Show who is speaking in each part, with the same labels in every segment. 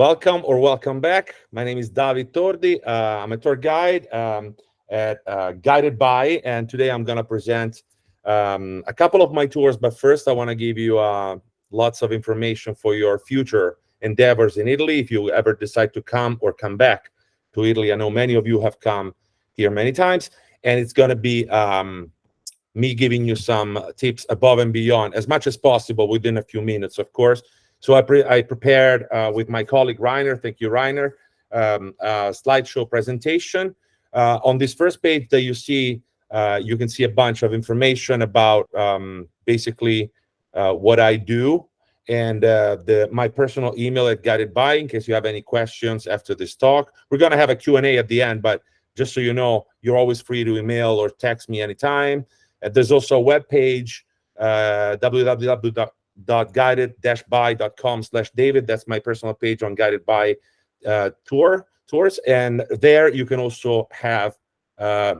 Speaker 1: Welcome or welcome back. My name is David Tordi. I'm a tour guide at Guided By, and today I'm going to present a couple of my tours. But first, I want to give you lots of information for your future endeavors in Italy. If you ever decide to come or come back to Italy, I know many of you have come here many times, and it's going to be me giving you some tips above and beyond as much as possible within a few minutes, of course. So I prepared with my colleague Rainer, thank you, Rainer, a slideshow presentation. On this first page that you see, you can see a bunch of information about basically what I do and my personal email at Guided By in case you have any questions after this talk. We're going to have a Q&A at the end, but just so you know, you're always free to email or text me anytime. There's also a web page, www.guided-by.com/David. That's my personal page on Guided By tours, and there you can also have a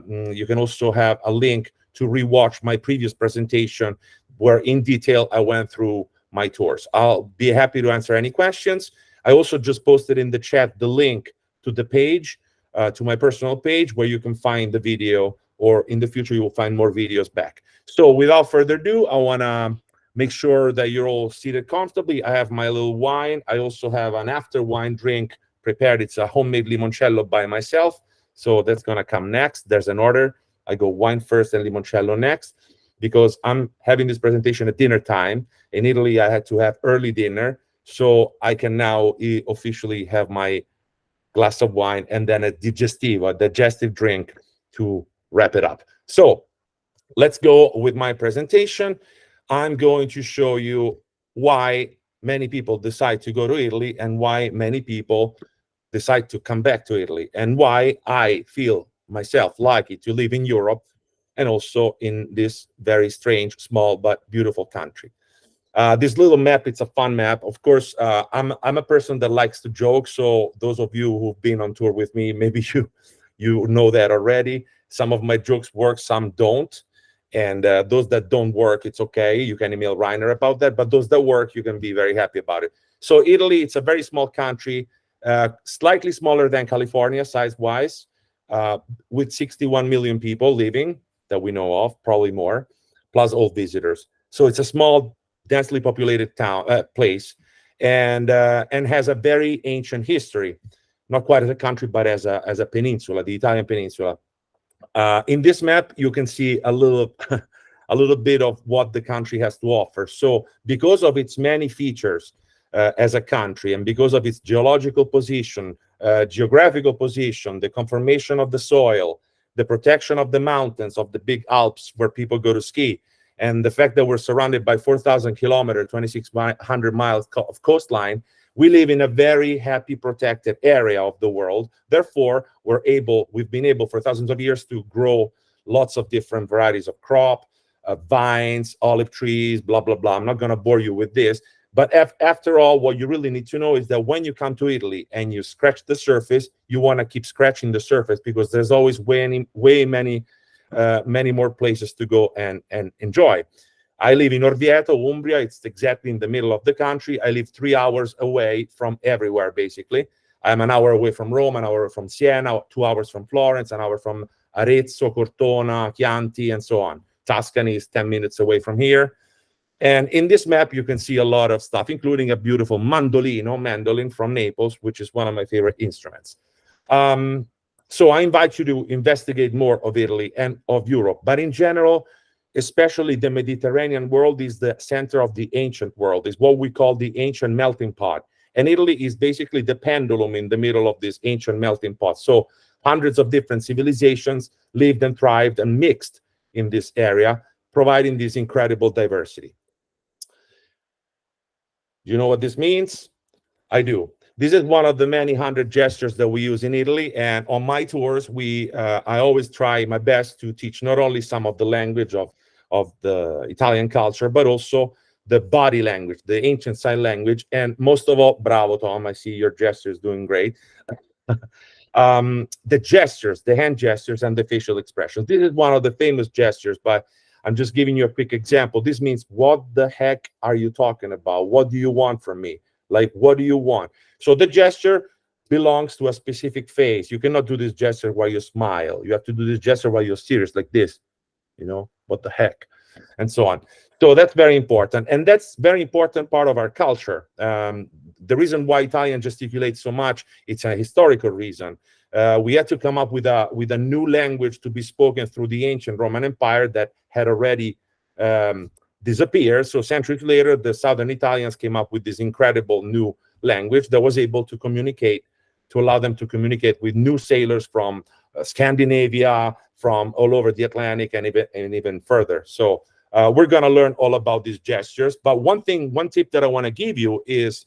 Speaker 1: link to rewatch my previous presentation where in detail I went through my tours. I'll be happy to answer any questions. I also just posted in the chat the link to the page, to my personal page, where you can find the video, or in the future you will find more videos back. So without further ado, I want to make sure that you're all seated comfortably. I have my little wine. I also have an after wine drink prepared. It's a homemade limoncello by myself. So that's going to come next. There's an order. I go wine first and limoncello next because I'm having this presentation at dinner time. In Italy, I had to have early dinner. So I can now officially have my glass of wine and then a digestive drink to wrap it up. So let's go with my presentation. I'm going to show you why many people decide to go to Italy and why many people decide to come back to Italy and why I feel myself lucky to live in Europe and also in this very strange, small, but beautiful country. This little map, it's a fun map. Of course, I'm a person that likes to joke. So those of you who've been on tour with me, maybe you know that already. Some of my jokes work, some don't. And those that don't work, it's okay. You can email Rainer about that. But those that work, you can be very happy about it. So Italy, it's a very small country, slightly smaller than California size-wise, with 61 million people living that we know of, probably more, plus all visitors. So it's a small, densely populated place, and has a very ancient history, not quite as a country, but as a peninsula, the Italian peninsula. In this map, you can see a little bit of what the country has to offer. So because of its many features as a country, and because of its geological position, geographical position, the conformation of the soil, the protection of the mountains, of the big Alps where people go to ski, and the fact that we're surrounded by 4,000 kilometers, 2,600 miles of coastline, we live in a very happy, protected area of the world. Therefore, we've been able for thousands of years to grow lots of different varieties of crop, vines, olive trees, blah, blah, blah. I'm not going to bore you with this. But after all, what you really need to know is that when you come to Italy and you scratch the surface, you want to keep scratching the surface because there's always way many more places to go and enjoy. I live in Orvieto, Umbria. It's exactly in the middle of the country. I live 3 hours away from everywhere, basically. I'm an hour away from Rome, an hour from Siena, 2 hours from Florence, an hour from Arezzo, Cortona, Chianti, and so on. Tuscany is 10 minutes away from here. And in this map, you can see a lot of stuff, including a beautiful mandolin from Naples, which is one of my favorite instruments. So I invite you to investigate more of Italy and of Europe. But in general, especially the Mediterranean world is the center of the ancient world, is what we call the ancient melting pot. And Italy is basically the pendulum in the middle of this ancient melting pot. So hundreds of different civilizations lived and thrived and mixed in this area, providing this incredible diversity. Do you know what this means? I do. This is one of the many hundred gestures that we use in Italy. And on my tours, I always try my best to teach not only some of the language of the Italian culture, but also the body language, the ancient sign language, and most of all, bravo, Tom, I see your gestures doing great. The gestures, the hand gestures, and the facial expressions. This is one of the famous gestures, but I'm just giving you a quick example. This means, what the heck are you talking about? What do you want from me? Like, what do you want? So the gesture belongs to a specific phase. You cannot do this gesture while you smile. You have to do this gesture while you're serious, like this, what the heck, and so on. So that's very important, and that's very important part of our culture. The reason why Italian gesticulates so much, it's a historical reason. We had to come up with a new language to be spoken through the ancient Roman Empire that had already disappeared. So centuries later, the Southern Italians came up with this incredible new language that was able to communicate, to allow them to communicate with new sailors from Scandinavia, from all over the Atlantic, and even further. So we're going to learn all about these gestures. But one tip that I want to give you is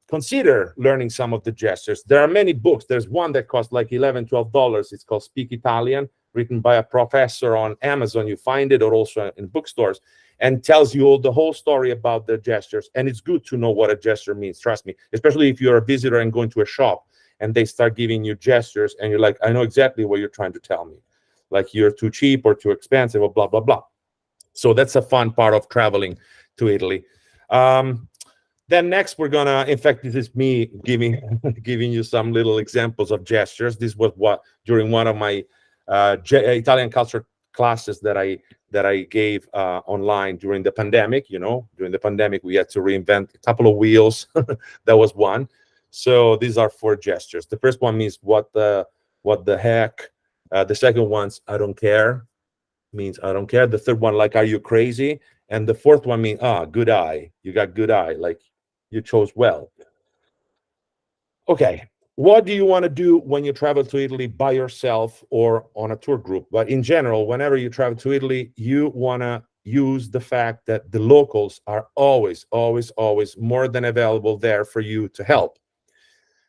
Speaker 1: consider learning some of the gestures. There are many books. There's one that costs like $11, $12. It's called Speak Italian, written by a professor. On Amazon. You find it, or also in bookstores, and tells you the whole story about the gestures. And it's good to know what a gesture means, trust me, especially if you're a visitor and going to a shop and they start giving you gestures and you're like, I know exactly what you're trying to tell me, like you're too cheap or too expensive or blah blah blah. So that's a fun part of traveling to Italy. Then next, we're gonna, in fact, this is me giving you some little examples of gestures. This was what during one of my Italian culture classes that I gave online during the pandemic. During the pandemic, we had to reinvent a couple of wheels. That was one. So these are 4 gestures. The first one means what the heck. The second one's I don't care, means I don't care. The third one, like, are you crazy? And the fourth one means good eye. You got good eye, like you chose well. Okay, what do you want to do when you travel to Italy by yourself or on a tour group? But in general, whenever you travel to Italy, you want to use the fact that the locals are always, always, always more than available there for you to help.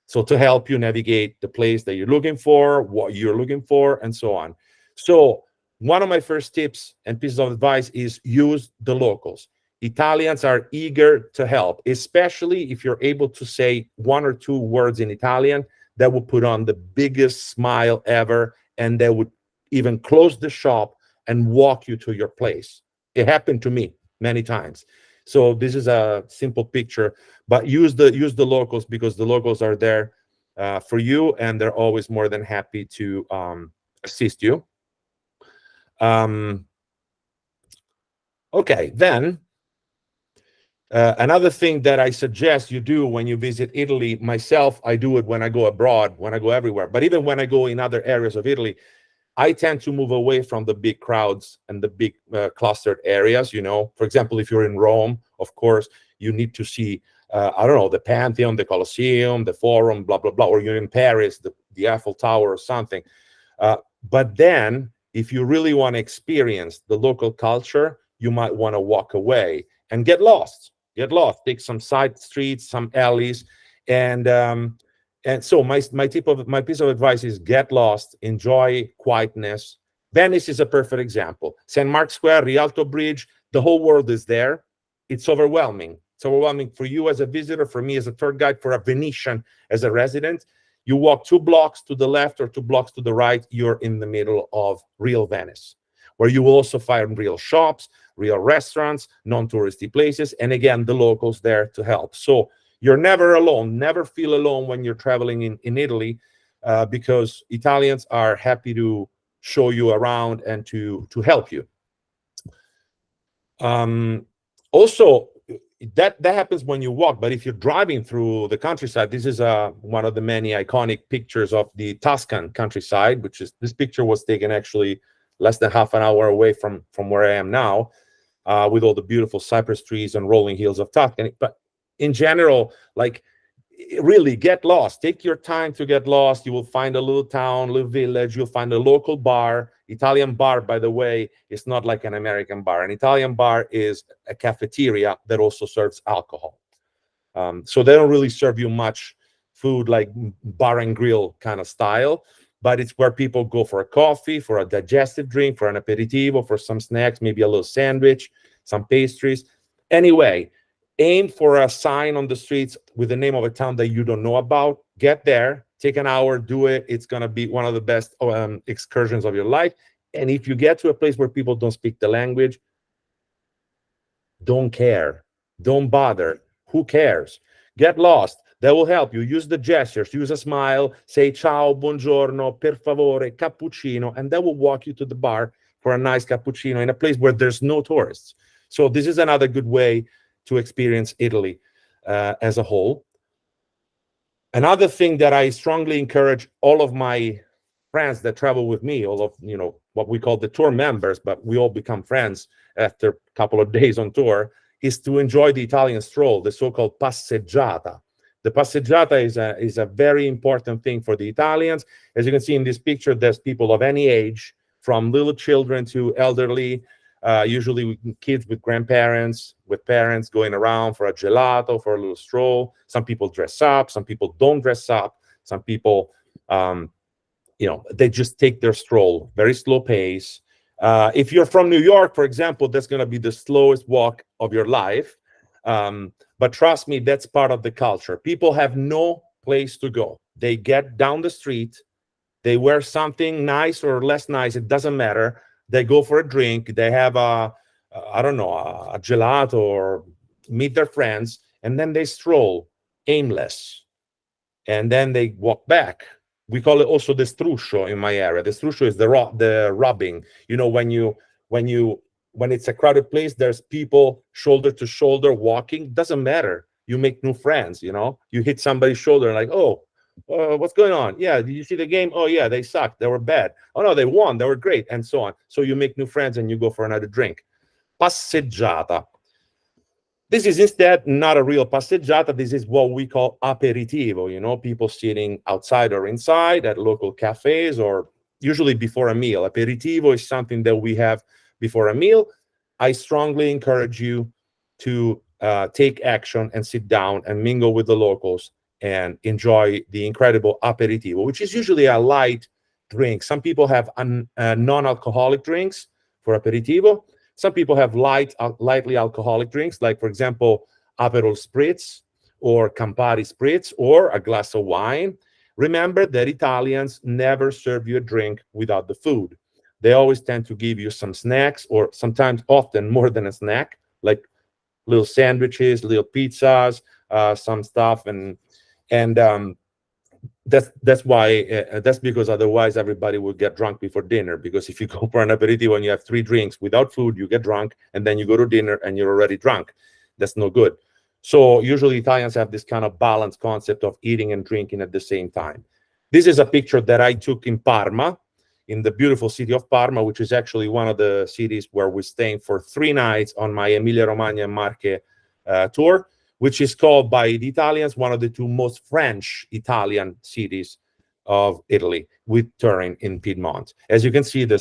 Speaker 1: So to help you navigate the place that you're looking for, what you're looking for, and so on. So one of my first tips and pieces of advice is use the locals. Italians are eager to help, especially if you're able to say 1 or 2 words in Italian. That will put on the biggest smile ever, and they would even close the shop and walk you to your place. It happened to me many times. So this is a simple picture, but use the locals, because the locals are there for you, and they're always more than happy to assist you. Okay, then another thing that I suggest you do when you visit Italy, myself, I do it when I go abroad, when I go everywhere, but even when I go in other areas of Italy, I tend to move away from the big crowds and the big clustered areas. For example, if you're in Rome, of course, you need to see, I don't know, the Pantheon, the Colosseum, the Forum, blah, blah, blah, or you're in Paris, the Eiffel Tower or something. But then, if you really want to experience the local culture, you might want to walk away and get lost. Take some side streets, some alleys, and so my piece of advice is get lost, enjoy quietness. Venice is a perfect example. St. Mark's Square, Rialto Bridge, the whole world is there. It's overwhelming. It's overwhelming for you as a visitor, for me as a tour guide, for a Venetian as a resident. You walk 2 blocks to the left or 2 blocks to the right, you're in the middle of real Venice, where you will also find real shops, real restaurants, non-touristy places, and again, the locals there to help. So you're never alone. Never feel alone when you're traveling in Italy, because Italians are happy to show you around and to help you. Also, that happens when you walk, but if you're driving through the countryside, this is one of the many iconic pictures of the Tuscan countryside, which is, this picture was taken actually less than half an hour away from where I am now, with all the beautiful cypress trees and rolling hills of Tuscany. But in general, like, really get lost. Take your time to get lost. You will find a little town, little village. You'll find a local bar. Italian bar, by the way, is not like an American bar. An Italian bar is a cafeteria that also serves alcohol. So they don't really serve you much food like bar and grill kind of style, but it's where people go for a coffee, for a digestive drink, for an aperitivo, for some snacks, maybe a little sandwich, some pastries. Anyway, aim for a sign on the streets with the name of a town that you don't know about. Get there, take an hour, do it. It's going to be one of the best excursions of your life. And if you get to a place where people don't speak the language, don't care. Don't bother. Who cares? Get lost. They will help you. Use the gestures, use a smile, say ciao, buongiorno, per favore, cappuccino, and they will walk you to the bar for a nice cappuccino in a place where there's no tourists. So this is another good way to experience Italy as a whole. Another thing that I strongly encourage all of my friends that travel with me, all of what we call the tour members, but we all become friends after a couple of days on tour, is to enjoy the Italian stroll, the so-called passeggiata. The passeggiata is a very important thing for the Italians. As you can see in this picture, there's people of any age, from little children to elderly, usually kids with grandparents, with parents going around for a gelato, for a little stroll. Some people dress up, some people don't dress up, some people, they just take their stroll, very slow pace. If you're from New York, for example, that's going to be the slowest walk of your life. But trust me, that's part of the culture. People have no place to go. They get down the street, they wear something nice or less nice, it doesn't matter. They go for a drink, they have I don't know, a gelato, or meet their friends, and then they stroll aimless. And then they walk back. We call it also the struscio in my area. The struscio is the rubbing. When it's a crowded place, there's people shoulder to shoulder walking. Doesn't matter. You make new friends. You hit somebody's shoulder and like, oh, what's going on? Yeah, did you see the game? Oh yeah, they sucked. They were bad. Oh no, they won. They were great, and so on. So you make new friends and you go for another drink. Passeggiata. This is instead not a real passeggiata. This is what we call aperitivo, people sitting outside or inside at local cafes, or usually before a meal. Aperitivo is something that we have before a meal. I strongly encourage you to take action and sit down and mingle with the locals and enjoy the incredible aperitivo, which is usually a light drink. Some people have non-alcoholic drinks for aperitivo. Some people have lightly alcoholic drinks, like, for example, Aperol Spritz or Campari Spritz, or a glass of wine. Remember that Italians never serve you a drink without the food. They always tend to give you some snacks, or sometimes often more than a snack, like little sandwiches, little pizzas, some stuff, and that's why that's because otherwise everybody will get drunk before dinner. Because if you go for an aperitivo and you have 3 drinks without food, you get drunk, and then you go to dinner and you're already drunk. That's no good. So usually Italians have this kind of balanced concept of eating and drinking at the same time. This is a picture that I took in Parma, in the beautiful city of Parma, which is actually one of the cities where we're staying for 3 nights on my Emilia, Romagna, and Marche tour, which is called by the Italians one of the 2 most French Italian cities of Italy, with Turin in Piedmont. As you can see, the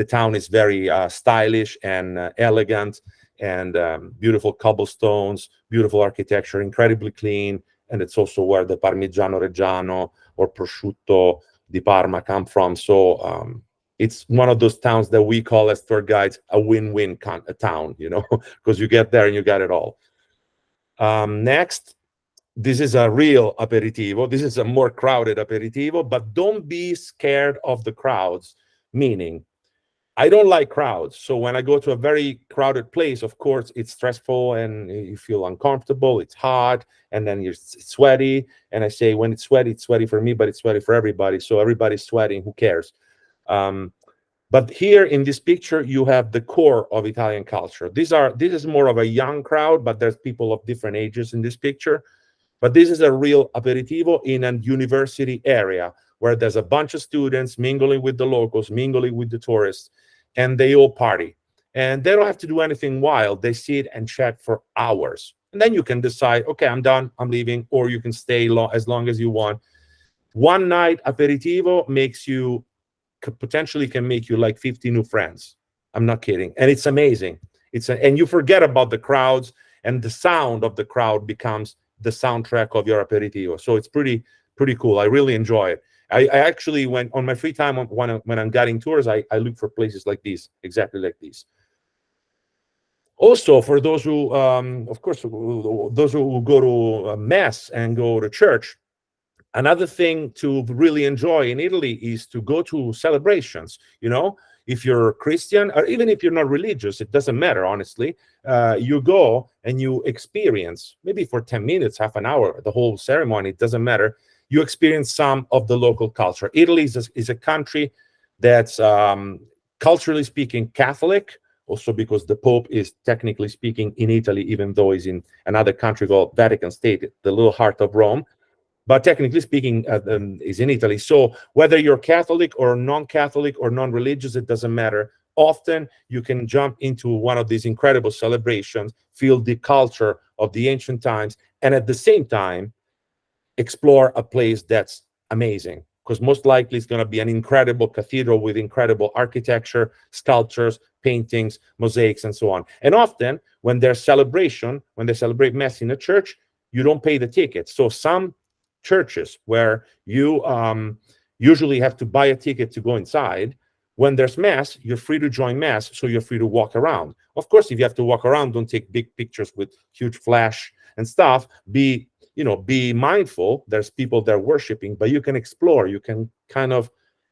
Speaker 1: town is very stylish and elegant, and beautiful cobblestones, beautiful architecture, incredibly clean. And it's also where the Parmigiano Reggiano or prosciutto di Parma come from. So it's one of those towns that we call as tour guides a win-win town, because you get there and you get it all. Next, this is a real aperitivo. This is a more crowded aperitivo, but don't be scared of the crowds. Meaning, I don't like crowds. So when I go to a very crowded place, of course, it's stressful and you feel uncomfortable. It's hot, and then it's sweaty. And I say, when it's sweaty for me, but it's sweaty for everybody. So everybody's sweating. Who cares? But here in this picture, you have the core of Italian culture. This is more of a young crowd, but there's people of different ages in this picture. But this is a real aperitivo in a university area where there's a bunch of students mingling with the locals, mingling with the tourists, and they all party. And they don't have to do anything wild. They sit and chat for hours. And then you can decide, okay, I'm done, I'm leaving, or you can stay as long as you want. One night aperitivo potentially can make you like 50 new friends. I'm not kidding. And it's amazing. And you forget about the crowds, and the sound of the crowd becomes the soundtrack of your aperitivo. So it's pretty cool. I really enjoy it. I actually, when on my free time, when I'm guiding tours, I look for places like these, exactly like these. Also, for those who, of course, those who go to mass and go to church, another thing to really enjoy in Italy is to go to celebrations. if you're Christian, or even if you're not religious, it doesn't matter, honestly. You go and you experience, maybe for 10 minutes, half an hour, the whole ceremony, it doesn't matter. You experience some of the local culture. Italy is a country that's, culturally speaking, Catholic, also because the Pope is technically speaking in Italy, even though he's in another country called Vatican State, the little heart of Rome. But technically speaking, is in Italy. So whether you're Catholic or non-Catholic or non-religious, it doesn't matter. Often you can jump into one of these incredible celebrations, feel the culture of the ancient times, and at the same time explore a place that's amazing, because most likely it's going to be an incredible cathedral with incredible architecture, sculptures, paintings, mosaics, and so on. And often when there's celebration, when they celebrate mass in a church, you don't pay the ticket. So some churches where you usually have to buy a ticket to go inside, when there's mass, you're free to join mass, so you're free to walk around. Of course, if you have to walk around, don't take big pictures with huge flash and stuff. Be mindful. There's people there worshiping, but you can explore. You can kind of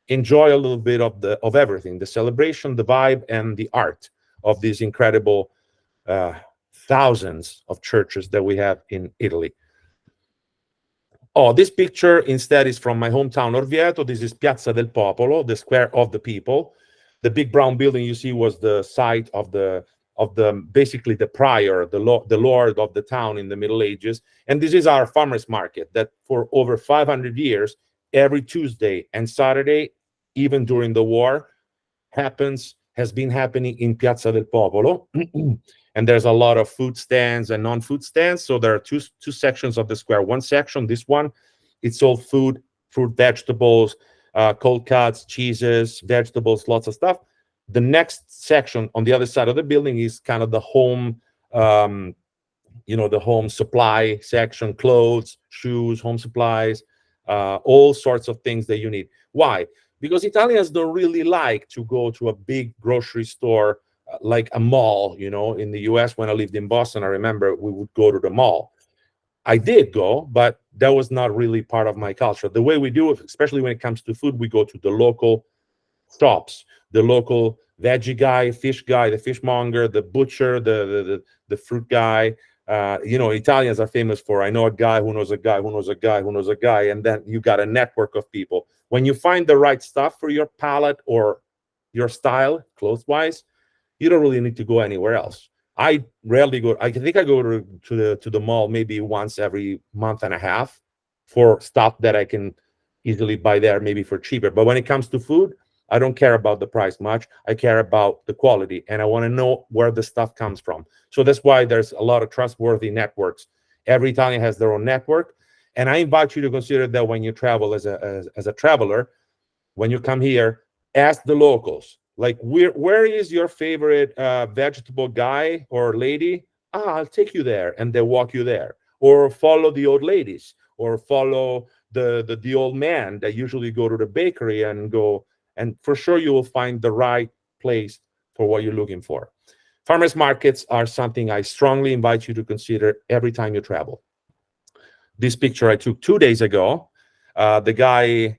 Speaker 1: enjoy a little bit of everything: the celebration, the vibe, and the art of these incredible thousands of churches that we have in Italy. Oh, this picture instead is from my hometown, Orvieto. This is Piazza del Popolo, the square of the people. The big brown building you see was the site of the basically the prior, the lord of the town in the Middle Ages. And this is our farmers market that for over 500 years, every Tuesday and Saturday, even during the war, has been happening in Piazza del Popolo. And there's a lot of food stands and non-food stands. So there are two sections of the square. One section, this one, it's all food, fruit, vegetables, cold cuts, cheeses, vegetables, lots of stuff. The next section on the other side of the building is kind of the home, the home supply section: clothes, shoes, home supplies, all sorts of things that you need. Why? Because Italians don't really like to go to a big grocery store like a mall. In the US, when I lived in Boston, I remember we would go to the mall. I did go, but that was not really part of my culture. The way we do it, especially when it comes to food, we go to the local shops, the local veggie guy, fish guy, the fishmonger, the butcher, the fruit guy. Italians are famous for, I know a guy who knows a guy who knows a guy who knows a guy, and then you got a network of people. When you find the right stuff for your palate or your style, clothes-wise, you don't really need to go anywhere else. I rarely go. I think I go to the mall maybe once every month and a half for stuff that I can easily buy there, maybe for cheaper. But when it comes to food, I don't care about the price much. I care about the quality, and I want to know where the stuff comes from. So that's why there's a lot of trustworthy networks. Every Italian has their own network, and I invite you to consider that when you travel as a traveler, when you come here, ask the locals, like, where is your favorite vegetable guy or lady? I'll take you there, and they walk you there. Or follow the old ladies, or follow the old man that usually go to the bakery and go, and for sure you will find the right place for what you're looking for. Farmers markets are something I strongly invite you to consider every time you travel. This picture I took 2 days ago. The guy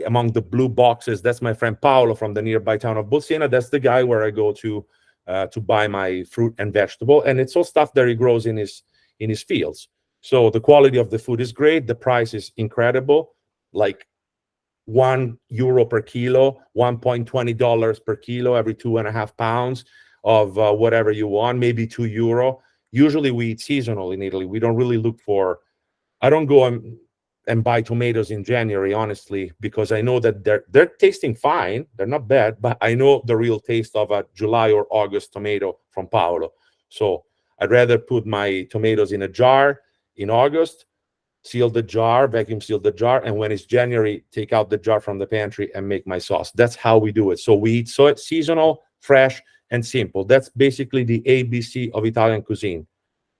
Speaker 1: among the blue boxes, that's my friend Paolo from the nearby town of Bolsena. That's the guy where I go to buy my fruit and vegetable, and it's all stuff that he grows in his fields. So the quality of the food is great. The price is incredible, like €1 per kilo, $1.20 per kilo, every 2.5 pounds of whatever you want, maybe €2. Usually we eat seasonal in Italy. We don't really look for. I don't go and buy tomatoes in January, honestly, because I know that they're tasting fine. They're not bad, but I know the real taste of a July or August tomato from Paolo. So I'd rather put my tomatoes in a jar in August, seal the jar, vacuum seal the jar, and when it's January, take out the jar from the pantry and make my sauce. That's how we do it. So we eat seasonal, fresh, and simple. That's basically the ABC of Italian cuisine.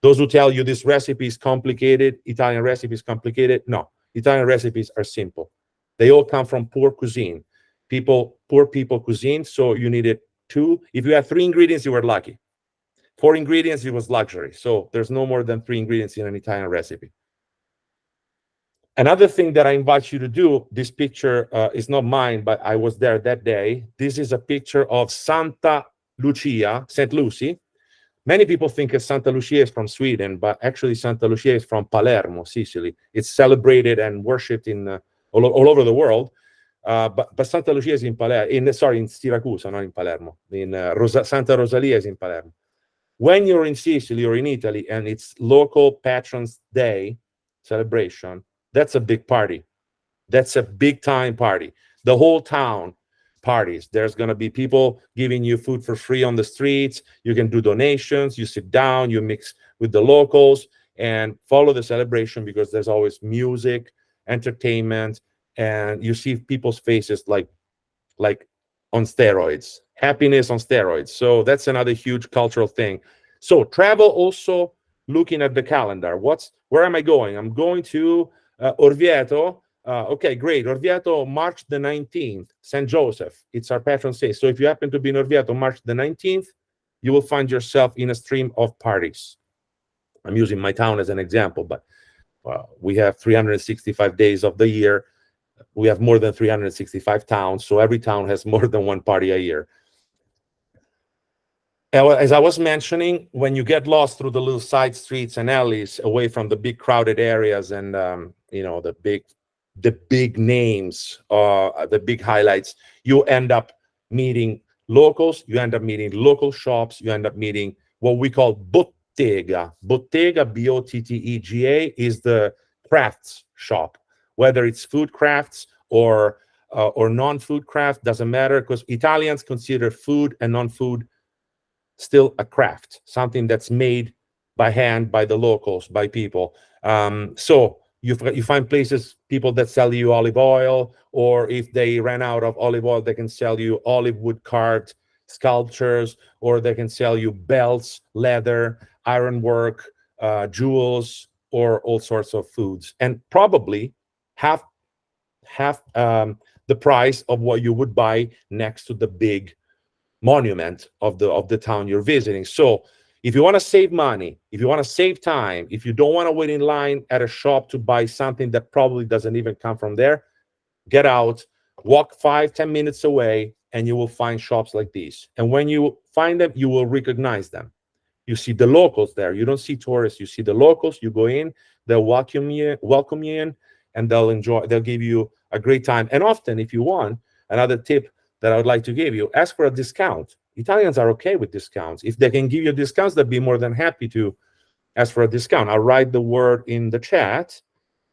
Speaker 1: Those who tell you this recipe is complicated, Italian recipe is complicated, no. Italian recipes are simple. They all come from poor cuisine. Poor people cuisine, so you needed two. If you had 3 ingredients, you were lucky. 4 ingredients, it was luxury. So there's no more than 3 ingredients in an Italian recipe. Another thing that I invite you to do, this picture is not mine, but I was there that day. This is a picture of Santa Lucia, St. Lucy. Many people think Santa Lucia is from Sweden, but actually Santa Lucia is from Palermo, Sicily. It's celebrated and worshipped in all over the world. But Santa Lucia is in Palermo, in Syracuse, not in Palermo. In Santa Rosalia is in Palermo. When you're in Sicily or in Italy and it's local Patrons Day celebration, that's a big party. That's a big time party. The whole town parties. There's going to be people giving you food for free on the streets. You can do donations. You sit down, you mix with the locals and follow the celebration, because there's always music, entertainment, and you see people's faces like on steroids, happiness on steroids. So that's another huge cultural thing. So travel also looking at the calendar. Where am I going? I'm going to Orvieto. Okay, great. Orvieto, March the 19th, St. Joseph. It's our patron saint. So if you happen to be in Orvieto, March the 19th, you will find yourself in a stream of parties. I'm using my town as an example, but we have 365 days of the year. We have more than 365 towns, so every town has more than one party a year. As I was mentioning, when you get lost through the little side streets and alleys, away from the big crowded areas and the big names, the big highlights, you end up meeting locals. You end up meeting local shops. You end up meeting what we call bottega. Bottega, Bottega, is the crafts shop. Whether it's food crafts or non-food craft, doesn't matter, because Italians consider food and non-food still a craft, something that's made by hand, by the locals, by people. So you find places, people that sell you olive oil, or if they ran out of olive oil, they can sell you olive wood carved sculptures, or they can sell you belts, leather, ironwork, jewels, or all sorts of foods, and probably half the price of what you would buy next to the big monument of the town you're visiting. So if you want to save money, if you want to save time, if you don't want to wait in line at a shop to buy something that probably doesn't even come from there, get out, walk 5-10 minutes away, and you will find shops like these. And when you find them, you will recognize them. You see the locals there. You don't see tourists. You see the locals. You go in, they'll welcome you in, and they'll give you a great time. And often, if you want, another tip that I would like to give you, ask for a discount. Italians are okay with discounts. If they can give you discounts, they'll be more than happy to ask for a discount. I'll write the word in the chat,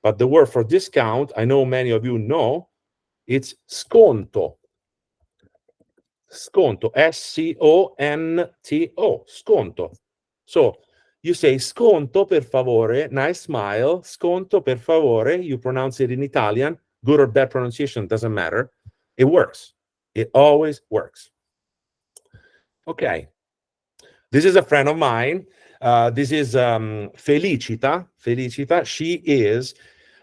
Speaker 1: but the word for discount, I know many of you know, it's sconto. Sconto, S-C-O-N-T-O, sconto. So you say sconto per favore, nice smile, sconto per favore, you pronounce it in Italian, good or bad pronunciation, doesn't matter. It works. It always works. Okay. This is a friend of mine. This is Felicita. Felicita, she is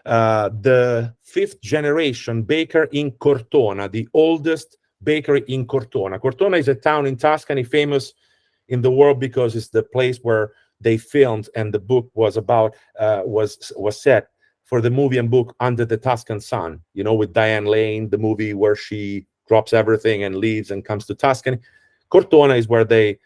Speaker 1: the 5th generation baker in Cortona, the oldest bakery in Cortona. Cortona is a town in Tuscany, famous in the world because it's the place where they filmed, and the book was about was set for the movie and book Under the Tuscan Sun, with Diane Lane, the movie where she drops everything and leaves and comes to Tuscany. Cortona is where they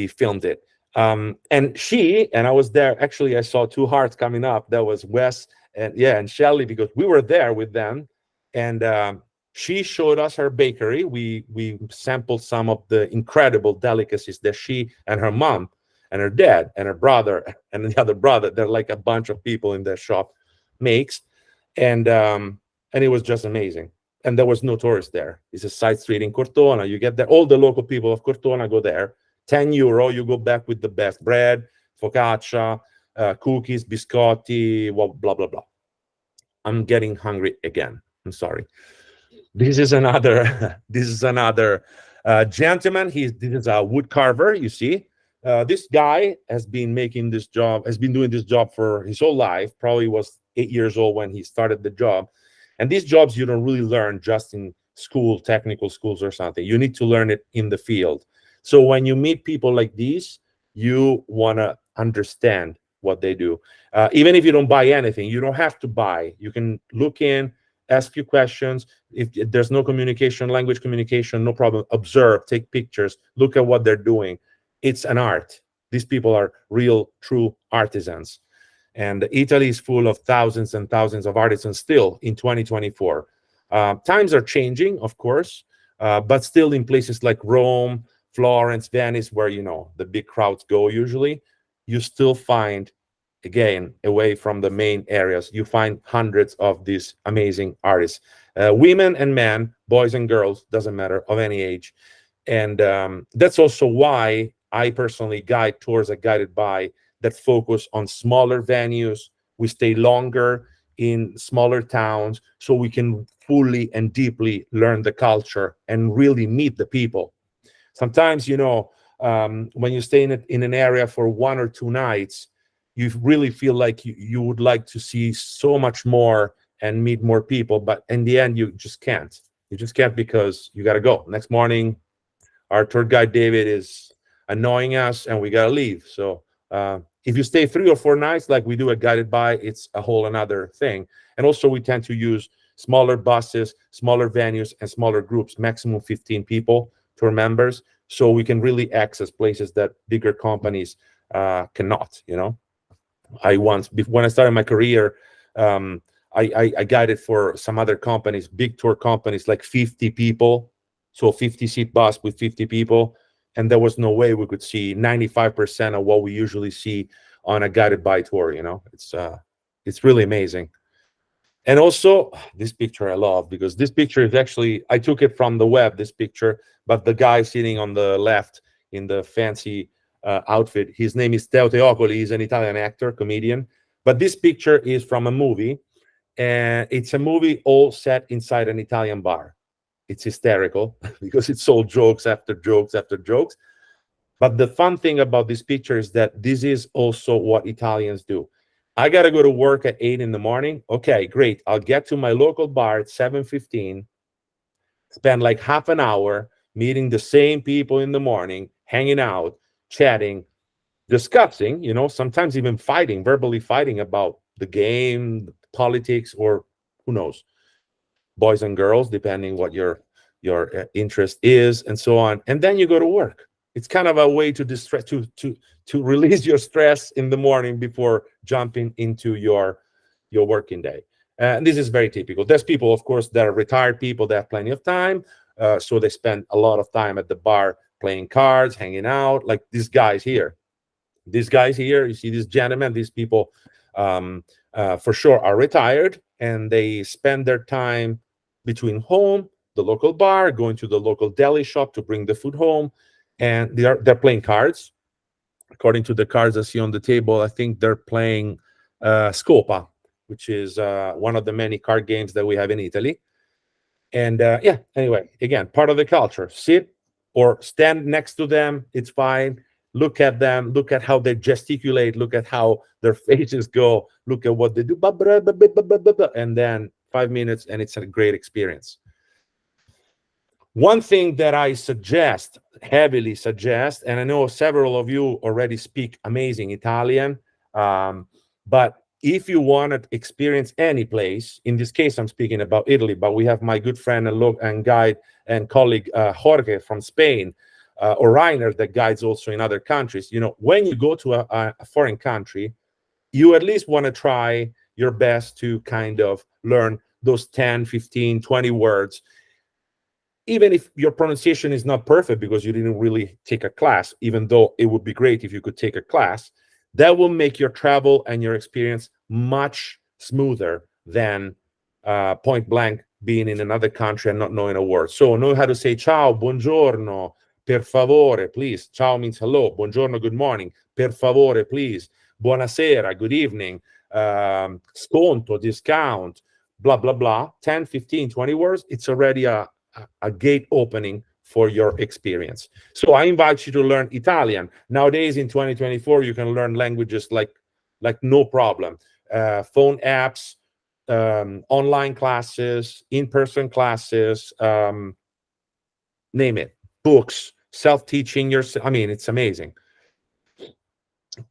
Speaker 1: filmed it. And I was there. Actually, I saw 2 hearts coming up. That was Wes and Shelly, because we were there with them. And she showed us her bakery. We sampled some of the incredible delicacies that she and her mom and her dad and her brother and the other brother, they're like a bunch of people in their shop, makes. And it was just amazing. And there was no tourist there. It's a side street in Cortona. You get there. All the local people of Cortona go there. €10, you go back with the best bread, focaccia, cookies, biscotti, well, blah, blah, blah. I'm getting hungry again. I'm sorry. This is another gentleman. This is a wood carver, you see. This guy has been doing this job for his whole life. Probably was 8 years old when he started the job. And these jobs you don't really learn just in school, technical schools or something. You need to learn it in the field. So when you meet people like these, you want to understand what they do. Even if you don't buy anything, you don't have to buy. You can look in, ask few questions. If there's no communication, language communication, no problem. Observe, take pictures, look at what they're doing. It's an art. These people are real, true artisans. And Italy is full of thousands and thousands of artisans still in 2024. Times are changing, of course, but still in places like Rome, Florence, Venice, where, you know, the big crowds go usually, you still find, again, away from the main areas, you find hundreds of these amazing artists, women and men, boys and girls, doesn't matter, of any age. And that's also why I personally guide tours at Guided By that focus on smaller venues. We stay longer in smaller towns so we can fully and deeply learn the culture and really meet the people. Sometimes, you know, when you stay in an area for 1 or 2 nights, you really feel like you would like to see so much more and meet more people, but in the end, you just can't. You just can't because you got to go. Next morning, our tour guide David is annoying us and we got to leave. So if you stay 3 or 4 nights like we do at Guided By, it's a whole another thing. And also we tend to use smaller buses, smaller venues, and smaller groups, maximum 15 people, tour members, so we can really access places that bigger companies cannot, you know. When I started my career, I guided for some other companies, big tour companies, like 50 people, so 50-seat bus with 50 people, and there was no way we could see 95% of what we usually see on a Guided By tour. You know, it's really amazing. And also, this picture I love, because this picture is actually, I took it from the web, this picture, but the guy sitting on the left in the fancy outfit, his name is Teo Teocoli. He's an Italian actor, comedian. But this picture is from a movie, and it's a movie all set inside an Italian bar. It's hysterical because it's all jokes after jokes after jokes. But the fun thing about this picture is that this is also what Italians do. I got to go to work at 8 in the morning. Okay, great. I'll get to my local bar at 7:15, spend like half an hour meeting the same people in the morning, hanging out, chatting, discussing, you know, sometimes even fighting, verbally fighting about the game, politics, or who knows, boys and girls, depending what your interest is, and so on. And then you go to work. It's kind of a way to distress, to release your stress in the morning before jumping into your working day. And this is very typical. There's people, of course, that are retired people that have plenty of time, so they spend a lot of time at the bar playing cards, hanging out, like these guys here. These guys here, you see these gentlemen, these people, for sure are retired, and they spend their time between home, the local bar, going to the local deli shop to bring the food home, and they're playing cards. According to the cards I see on the table, I think they're playing Scopa, which is one of the many card games that we have in Italy. And yeah, anyway, again, part of the culture. Sit or stand next to them, it's fine. Look at them, look at how they gesticulate, look at how their faces go, look at what they do, and then 5 minutes, and it's a great experience. One thing that I suggest, heavily suggest, and I know several of you already speak amazing Italian, but if you want to experience any place, in this case, I'm speaking about Italy, but we have my good friend and guide and colleague, Jorge from Spain, or Rainer, that guides also in other countries. You know, when you go to a foreign country, you at least want to try your best to kind of learn those 10, 15, 20 words, even if your pronunciation is not perfect because you didn't really take a class, even though it would be great if you could take a class. That will make your travel and your experience much smoother than point blank being in another country and not knowing a word. So know how to say ciao, buongiorno, per favore, please. Ciao means hello, buongiorno, good morning, per favore, please, buonasera, good evening, sconto, discount, blah, blah, blah. 10, 15, 20 words, it's already a gate opening for your experience. So I invite you to learn Italian. Nowadays in 2024, you can learn languages like no problem. Phone apps, online classes, in-person classes, name it, books, self-teaching yourself. I mean, it's amazing.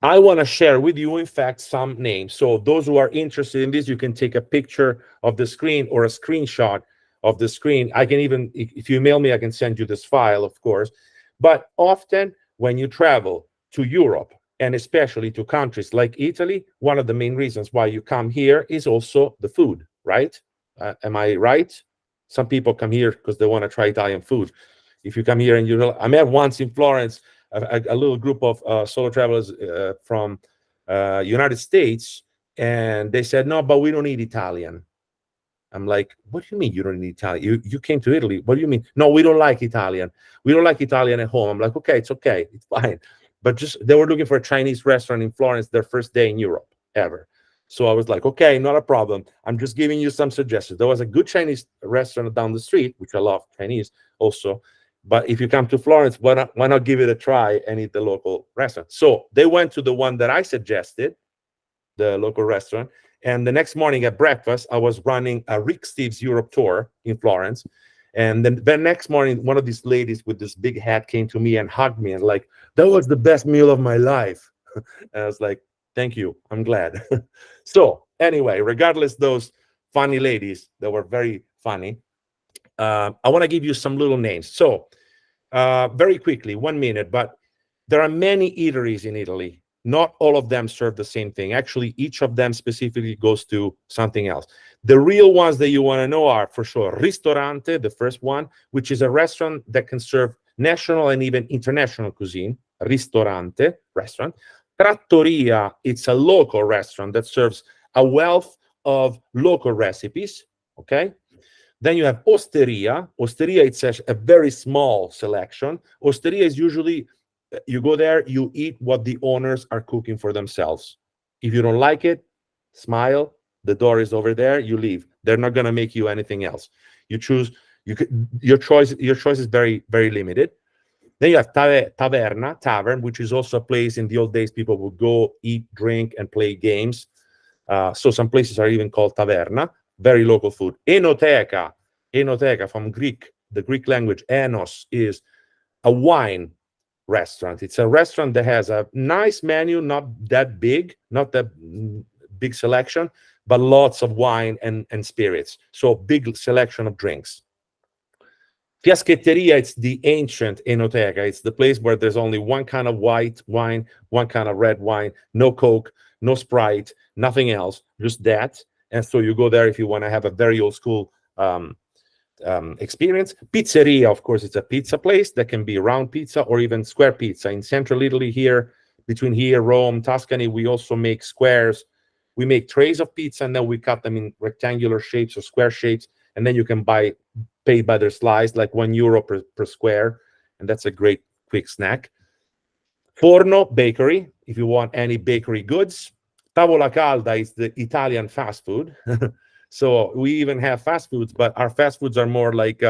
Speaker 1: I want to share with you, in fact, some names. So those who are interested in this, you can take a picture of the screen or a screenshot of the screen. I can even, if you email me, I can send you this file, of course. But often when you travel to Europe, and especially to countries like Italy, one of the main reasons why you come here is also the food, right? Am I right? Some people come here because they want to try Italian food. If you come here and I met once in Florence a little group of solo travelers from United States, and they said, "No, but we don't eat Italian." I'm like, "What do you mean you don't eat Italian? You came to Italy. What do you mean? No, we don't like Italian. We don't like Italian at home." I'm like, "Okay, it's fine." But just they were looking for a Chinese restaurant in Florence their first day in Europe ever. So I was like, "Okay, not a problem. I'm just giving you some suggestions." There was a good Chinese restaurant down the street, which I love Chinese also. But if you come to Florence, why not give it a try and eat the local restaurant? So they went to the one that I suggested, the local restaurant. And the next morning at breakfast, I was running a Rick Steves Europe tour in Florence. And then the next morning, one of these ladies with this big hat came to me and hugged me and like, "That was the best meal of my life." And I was like, "Thank you. I'm glad." So anyway, regardless those funny ladies that were very funny, I want to give you some little names. So very quickly, 1 minute, but there are many eateries in Italy. Not all of them serve the same thing. Actually, each of them specifically goes to something else. The real ones that you want to know are for sure Ristorante, the first one, which is a restaurant that can serve national and even international cuisine. Ristorante, restaurant. Trattoria, it's a local restaurant that serves a wealth of local recipes. Okay. Then you have osteria. Osteria, it's a very small selection. Osteria is usually, you go there, you eat what the owners are cooking for themselves. If you don't like it, smile. The door is over there. You leave. They're not going to make you anything else. You choose. You could, your choice. Your choice is very, very limited. Then you have taverna, tavern, which is also a place in the old days people would go eat, drink, and play games. So some places are even called taverna. Very local food. Enoteca, enoteca from Greek. The Greek language, enos, is a wine restaurant. It's a restaurant that has a nice menu, not that big, not that big selection, but lots of wine and spirits. So big selection of drinks. Fiaschetteria, it's the ancient enoteca. It's the place where there's only one kind of white wine, one kind of red wine, no Coke, no Sprite, nothing else, just that. And so you go there if you want to have a very old school experience. Pizzeria, of course, it's a pizza place that can be round pizza or even square pizza. In central Italy here, between here, Rome, Tuscany, we also make squares. We make trays of pizza and then we cut them in rectangular shapes or square shapes. And then you can pay by their slice, like €1 per square. And that's a great quick snack. Forno, bakery, if you want any bakery goods. Tavola calda is the Italian fast food. So we even have fast foods, but our fast foods are more like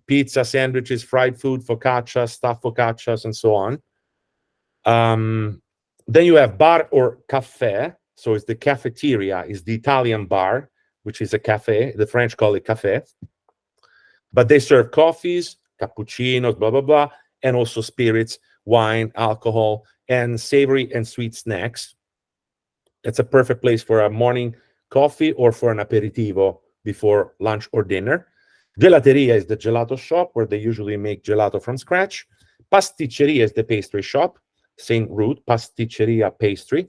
Speaker 1: pizza, sandwiches, fried food, focaccia, stuffed focaccias, and so on. Then you have bar or cafe. So it's the cafeteria, is the Italian bar, which is a cafe. The French call it café. But they serve coffees, cappuccinos, blah, blah, blah, and also spirits, wine, alcohol, and savory and sweet snacks. It's a perfect place for a morning coffee or for an aperitivo before lunch or dinner. Gelateria is the gelato shop where they usually make gelato from scratch. Pasticceria is the pastry shop, same root, pasticceria pastry.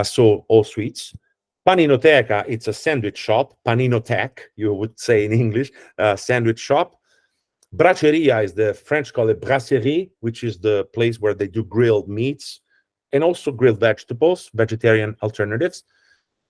Speaker 1: So all sweets. Paninoteca, it's a sandwich shop. Paninotech, you would say in English, sandwich shop. Braceria is the French call it brasserie, which is the place where they do grilled meats and also grilled vegetables, vegetarian alternatives.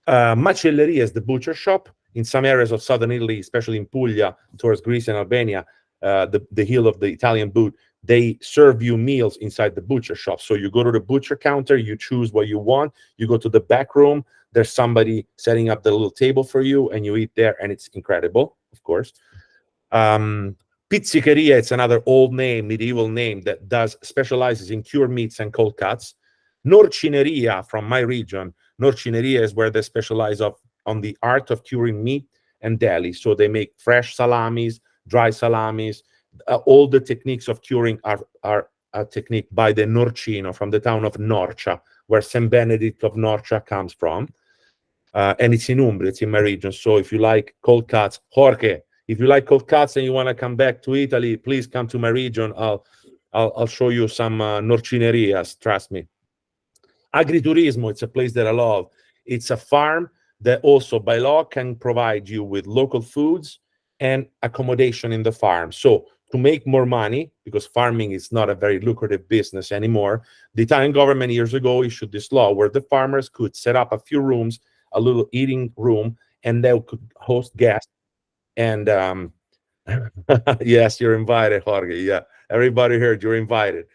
Speaker 1: Macelleria is the butcher shop. In some areas of southern Italy, especially in Puglia, towards Greece and Albania, the heel of the Italian boot, they serve you meals inside the butcher shop. So you go to the butcher counter, you choose what you want, you go to the back room, there's somebody setting up the little table for you, and you eat there, and it's incredible, of course. Pizzicheria, it's another old name, medieval name that specializes in cured meats and cold cuts. Norcineria, from my region, Norcineria is where they specialize on the art of curing meat and deli. So they make fresh salamis, dry salamis. All the techniques of curing are a technique by the Norcino from the town of Norcia, where St. Benedict of Norcia comes from. And it's in Umbria, it's in my region. So if you like cold cuts, Jorge, if you like cold cuts and you want to come back to Italy, please come to my region. I'll show you some norcinerias, trust me. Agriturismo, it's a place that I love. It's a farm that also by law can provide you with local foods and accommodation in the farm. So to make more money, because farming is not a very lucrative business anymore, the Italian government years ago issued this law where the farmers could set up a few rooms, a little eating room, and they could host guests. And yes, you're invited, Jorge. Yeah, everybody heard you're invited.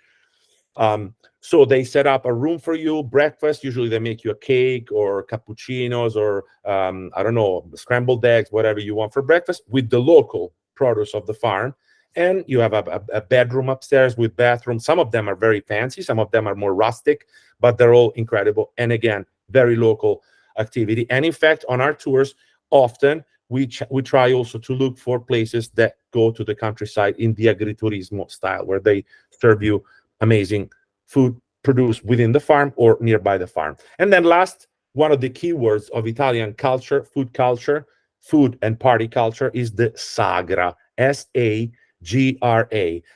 Speaker 1: So they set up a room for you, breakfast. Usually they make you a cake or cappuccinos or I don't know, scrambled eggs, whatever you want for breakfast with the local produce of the farm. And you have a bedroom upstairs with bathroom. Some of them are very fancy, some of them are more rustic, but they're all incredible. And again, very local activity. And in fact, on our tours, often we try also to look for places that go to the countryside in the agriturismo style, where they serve you amazing food produced within the farm or nearby the farm. And then last, one of the key words of Italian culture, food and party culture, is the Sagra, Sagra.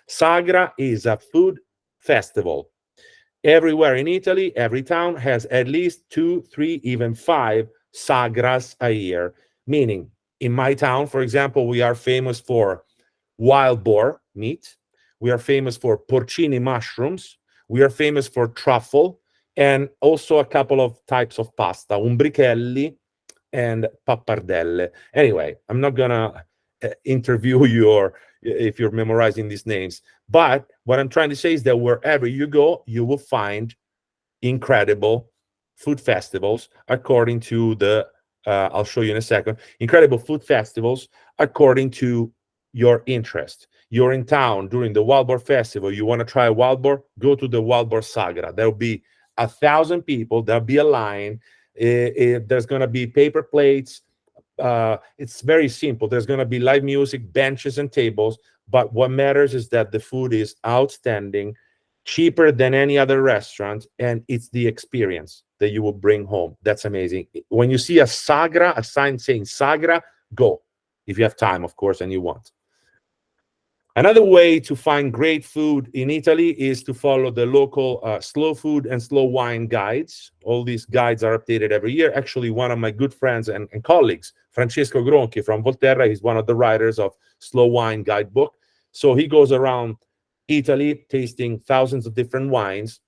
Speaker 1: Sagra is a food festival. Everywhere in Italy, every town has at least 2, 3, even 5 sagras a year. Meaning, in my town, for example, we are famous for wild boar meat. We are famous for porcini mushrooms. We are famous for truffle and also a couple of types of pasta, umbrichelli and pappardelle. Anyway, I'm not gonna interview you or if you're memorizing these names, but what I'm trying to say is that wherever you go, you will find incredible food festivals according to the I'll show you in a second. Incredible food festivals according to your interest. You're in town during the Wild Boar Festival. You want to try a wild boar? Go to the Wild Boar Sagra. There'll be 1,000 people. There'll be a line. There's going to be paper plates. It's very simple. There's going to be live music, benches, and tables. But what matters is that the food is outstanding, cheaper than any other restaurant, and it's the experience that you will bring home. That's amazing. When you see a Sagra, a sign saying Sagra, go. If you have time, of course, and you want. Another way to find great food in Italy is to follow the local slow food and slow wine guides. All these guides are updated every year. Actually, one of my good friends and colleagues, Francesco Gronchi from Volterra, he's one of the writers of Slow Wine Guidebook. So he goes around Italy tasting thousands of different wines,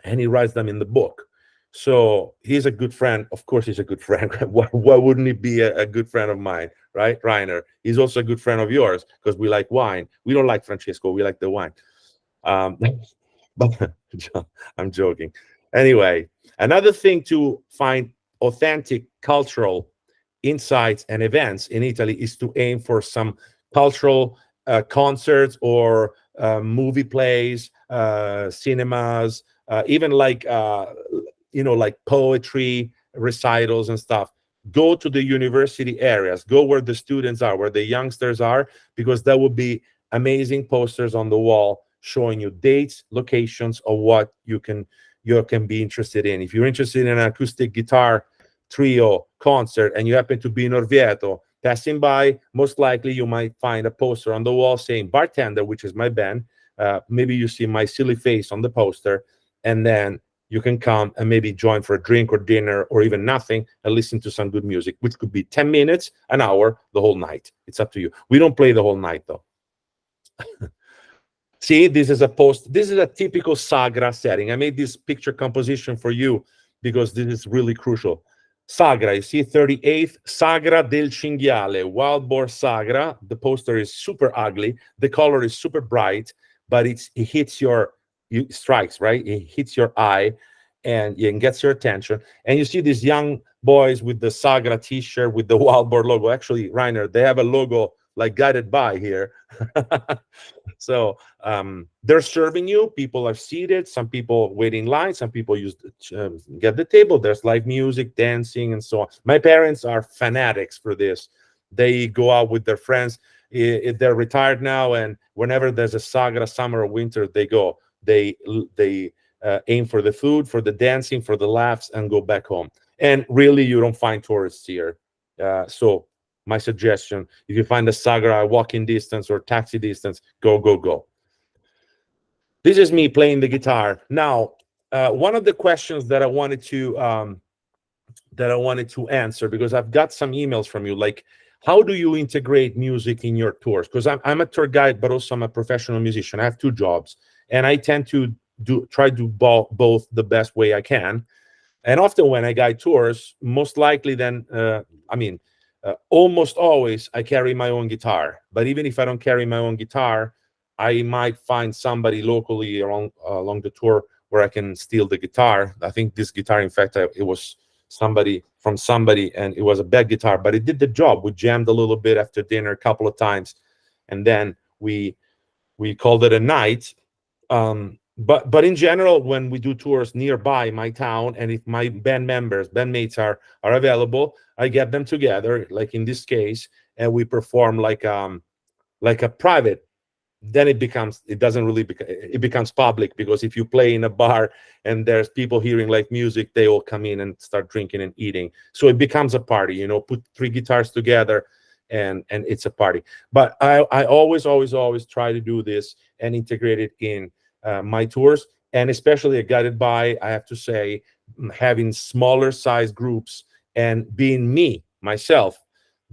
Speaker 1: and he writes them in the book. So he's a good friend. Of course, he's a good friend. Why wouldn't he be a good friend of mine, right, Reiner? He's also a good friend of yours because we like wine. We don't like Francesco. We like the wine. But I'm joking. Anyway, another thing to find authentic cultural insights and events in Italy is to aim for some cultural concerts or movie plays, cinemas, even like like poetry recitals and stuff. Go to the university areas, go where the students are, where the youngsters are, because there will be amazing posters on the wall showing you dates, locations of what you can be interested in. If you're interested in an acoustic guitar trio concert and you happen to be in Orvieto passing by, most likely you might find a poster on the wall saying Bartender, which is my band. Maybe you see my silly face on the poster, and then you can come and maybe join for a drink or dinner or even nothing and listen to some good music, which could be 10 minutes, an hour, the whole night. It's up to you. We don't play the whole night, though. See, this is a typical Sagra setting. I made this picture composition for you because this is really crucial. Sagra, you see 38th, Sagra del Cinghiale, Wild Boar Sagra. The poster is super ugly. The color is super bright, but it hits your strikes, right? It hits your eye and gets your attention. And you see these young boys with the Sagra t-shirt with the Wild Boar logo. Actually, Reiner, they have a logo like guided by here. So they're serving you. People are seated. Some people wait in line. Some people get the table. There's live music, dancing, and so on. My parents are fanatics for this. They go out with their friends. They're retired now, and whenever there's a Sagra, summer or winter, they go. They aim for the food, for the dancing, for the laughs, and go back home. And really, you don't find tourists here. So my suggestion, if you find a Sagra walking distance or taxi distance, go, go, go. This is me playing the guitar. Now, one of the questions that I wanted to answer, because I've got some emails from you, like, how do you integrate music in your tours? Because I'm a tour guide, but also I'm a professional musician. I have two jobs, and I tend to try to do both the best way I can. And often when I guide tours, most likely then, almost always I carry my own guitar. But even if I don't carry my own guitar, I might find somebody locally along the tour where I can steal the guitar. I think this guitar, in fact, it was somebody, and it was a bad guitar, but it did the job. We jammed a little bit after dinner a couple of times, and then we called it a night. But in general, when we do tours nearby my town, and if my bandmates are available, I get them together, like in this case, and we perform like a private. Then it becomes public, because if you play in a bar and there's people hearing like music, they all come in and start drinking and eating. So it becomes a party, put three guitars together and it's a party. But I always try to do this and integrate it in my tours, and especially at Guided By, I have to say, having smaller size groups and being myself,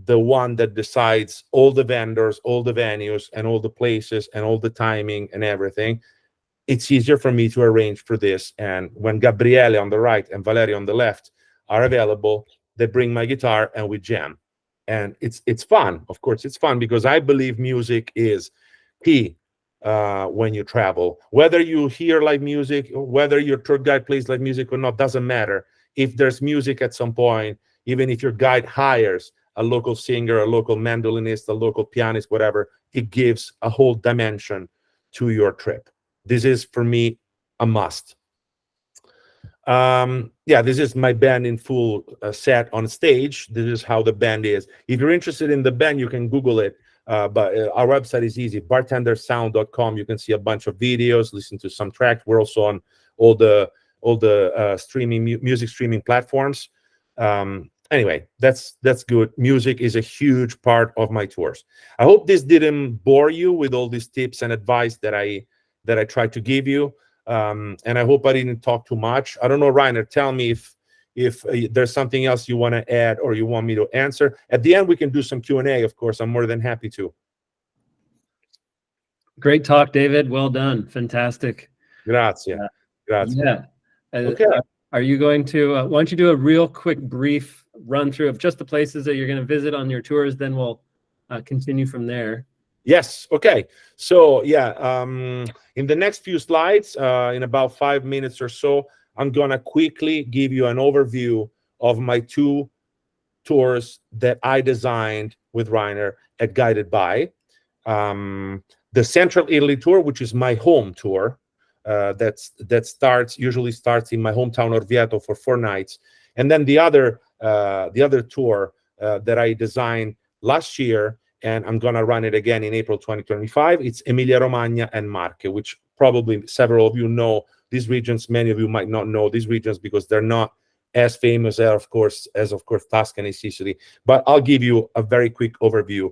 Speaker 1: the one that decides all the vendors, all the venues, and all the places, and all the timing and everything. It's easier for me to arrange for this. And when Gabriele on the right and Valeria on the left are available, they bring my guitar and we jam. And it's fun. Of course, it's fun, because I believe music is key when you travel. Whether you hear live music, whether your tour guide plays live music or not, doesn't matter. If there's music at some point, even if your guide hires a local singer, a local mandolinist, a local pianist, whatever, it gives a whole dimension to your trip. This is, for me, a must. This is my band in full set on stage. This is how the band is. If you're interested in the band, you can Google it. But our website is easy, bartendersound.com. You can see a bunch of videos, listen to some tracks. We're also on all the music streaming platforms. Anyway, that's good. Music is a huge part of my tours. I hope this didn't bore you with all these tips and advice that I tried to give you. And I hope I didn't talk too much. I don't know, Rainer, tell me if there's something else you want to add or you want me to answer. At the end, we can do some Q&A, of course. I'm more than happy to.
Speaker 2: Great talk, David. Well done. Fantastic.
Speaker 1: Grazie. Grazie.
Speaker 2: Yeah.
Speaker 1: Okay.
Speaker 2: Are you going to, why don't you do a real quick brief run through of just the places that you're going to visit on your tours, then we'll continue from there.
Speaker 1: Yes. Okay. So in the next few slides, in about 5 minutes or so, I'm going to quickly give you an overview of my two tours that I designed with Rainer at Guided By. The Central Italy tour, which is my home tour, that usually starts in my hometown Orvieto for 4 nights, and then the other tour that I designed last year, and I'm gonna run it again in April 2025. It's Emilia Romagna and Marche, which probably several of you know these regions. Many of you might not know these regions because they're not as famous as, of course, Tuscany, Sicily. But I'll give you a very quick overview.